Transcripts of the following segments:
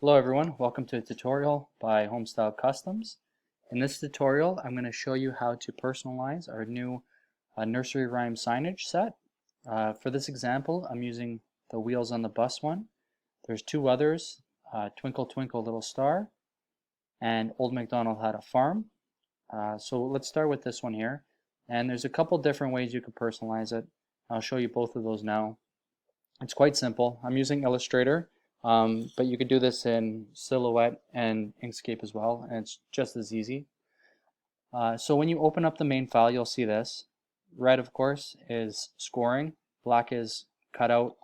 Hello everyone, welcome to a tutorial by Homestyle Customs. In this tutorial I'm going to show you how to personalize our new nursery rhyme signage set. For this example I'm using the Wheels on the Bus one. There's two others, Twinkle Twinkle Little Star and Old MacDonald Had a Farm. So let's start with this one here, and there's a couple different ways you could personalize it. I'll show you both of those now. It's quite simple. I'm using Illustrator. But you could do this in Silhouette and Inkscape as well, and it's just as easy. So when you open up the main file, you'll see this. Red, of course, is scoring, black is cutout,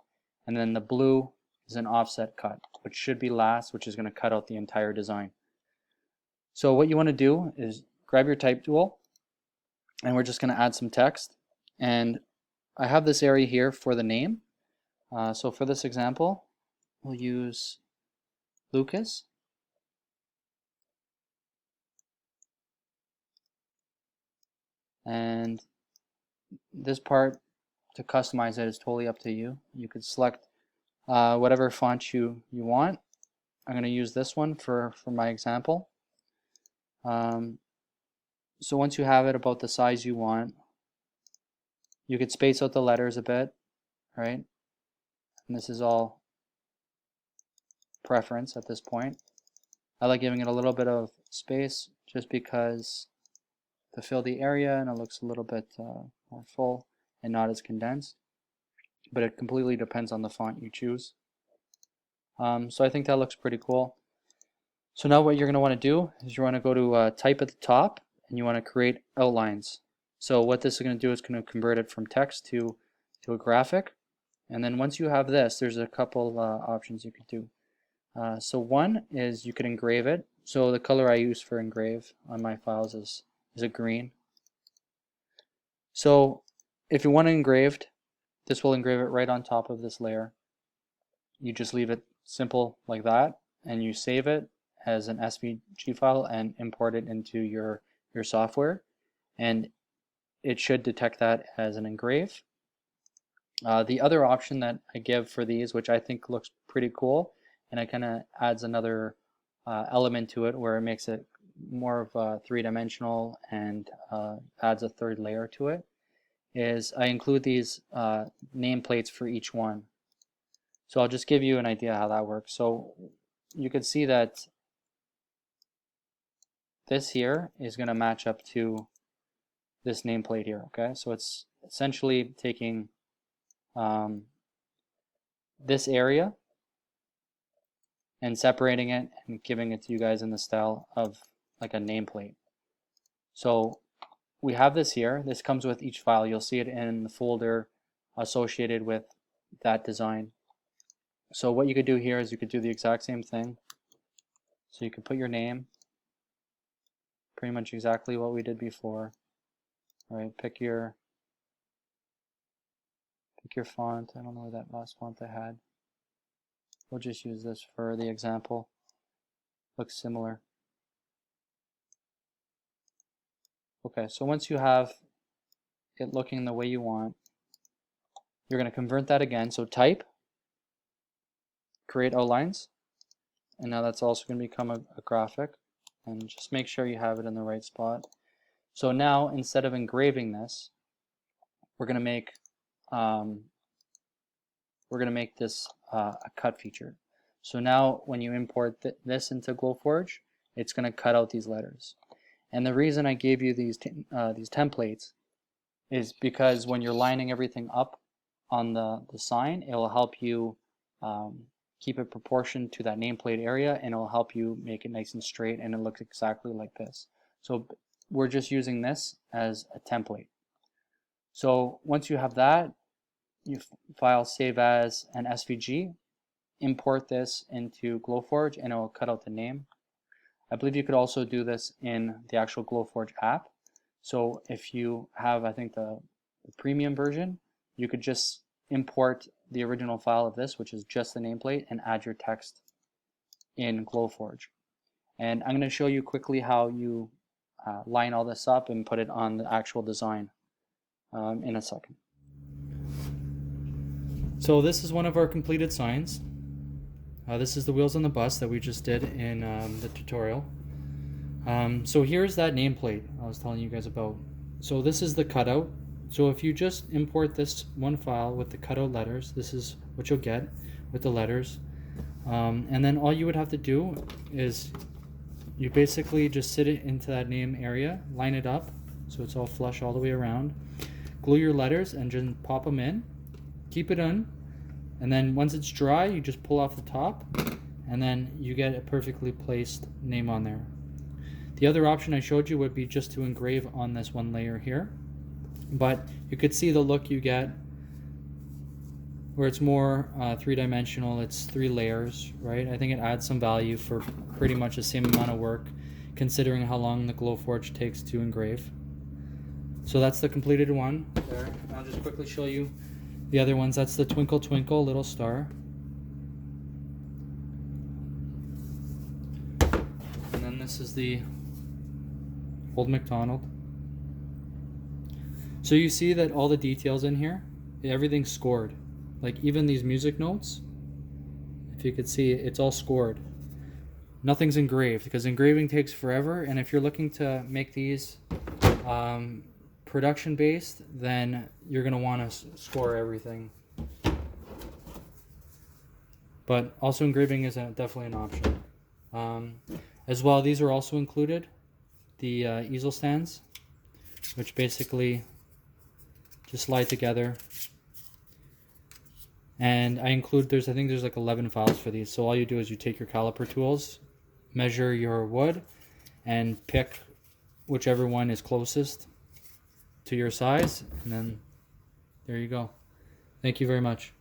and then the blue is an offset cut, which should be last, which is going to cut out the entire design. So what you want to do is grab your type tool, and we're just going to add some text. And I have this area here for the name. So for this example, we'll use Lucas. And this part, to customize it, is totally up to you. You could select whatever font you want. I'm going to use this one for my example. So once you have it about the size you want, you could space out the letters a bit, right? And this is all preference at this point. I like giving it a little bit of space just because to fill the area and it looks a little bit more full and not as condensed, but it completely depends on the font you choose. So I think that looks pretty cool. So now what you're going to want to do is you want to go to type at the top and you want to create outlines. So what this is going to do is going to convert it from text to a graphic. And then once you have this, there's a couple options you could do. So one is you could engrave it. So the color I use for engrave on my files is a green. So if you want it engraved, this will engrave it right on top of this layer. You just leave it simple like that, and you save it as an SVG file and import it into your software, and it should detect that as an engrave. The other option that I give for these, which I think looks pretty cool, and it kind of adds another element to it where it makes it more of a three-dimensional and adds a third layer to it, is I include these nameplates for each one. So I'll just give you an idea how that works. So you can see that this here is going to match up to this nameplate here. Okay, so it's essentially taking this area and separating it and giving it to you guys in the style of like a nameplate. So we have this here. This comes with each file. You'll see it in the folder associated with that design. So what you could do here is you could do the exact same thing. So you could put your name, pretty much exactly what we did before. All right, pick your font. I don't know that last font I had. We'll just use this for the example. Looks similar. Okay, so once you have it looking the way you want, you're going to convert that again. So type, create outlines, and now that's also going to become a graphic. And just make sure you have it in the right spot. So now instead of engraving this, we're going to make this a cut feature. So now when you import this into Glowforge, it's going to cut out these letters. And the reason I gave you these templates is because when you're lining everything up on the sign, it will help you keep it proportioned to that nameplate area, and it will help you make it nice and straight, and it looks exactly like this. So we're just using this as a template. So once you have that, you file save as an SVG, import this into Glowforge, and it will cut out the name. I believe you could also do this in the actual Glowforge app. So if you have, I think, the premium version, you could just import the original file of this, which is just the nameplate, and add your text in Glowforge. And I'm going to show you quickly how you line all this up and put it on the actual design in a second. So this is one of our completed signs. This is the wheels on the bus that we just did in the tutorial. So here's that nameplate I was telling you guys about. So this is the cutout. So if you just import this one file with the cutout letters, this is what you'll get with the letters. And then all you would have to do is you basically just sit it into that name area, line it up so it's all flush all the way around, glue your letters and just pop them in, keep it on, and then once it's dry you just pull off the top and then you get a perfectly placed name on there. The other option I showed you would be just to engrave on this one layer here, but you could see the look you get where it's more three-dimensional. It's 3 layers, right? I think it adds some value for pretty much the same amount of work considering how long the Glowforge takes to engrave. So that's the completed one there. I'll just quickly show you the other ones. That's the Twinkle Twinkle Little Star. And then this is the Old MacDonald. So you see that all the details in here, everything's scored. Like even these music notes, if you could see, it's all scored. Nothing's engraved because engraving takes forever, and if you're looking to make these production based, then you're going to want to score everything. But also engraving is definitely an option. As well, these are also included, the easel stands, which basically just slide together. And I include, I think there's like 11 files for these. So all you do is you take your caliper tools, measure your wood, and pick whichever one is closest to your size. And then there you go. Thank you very much.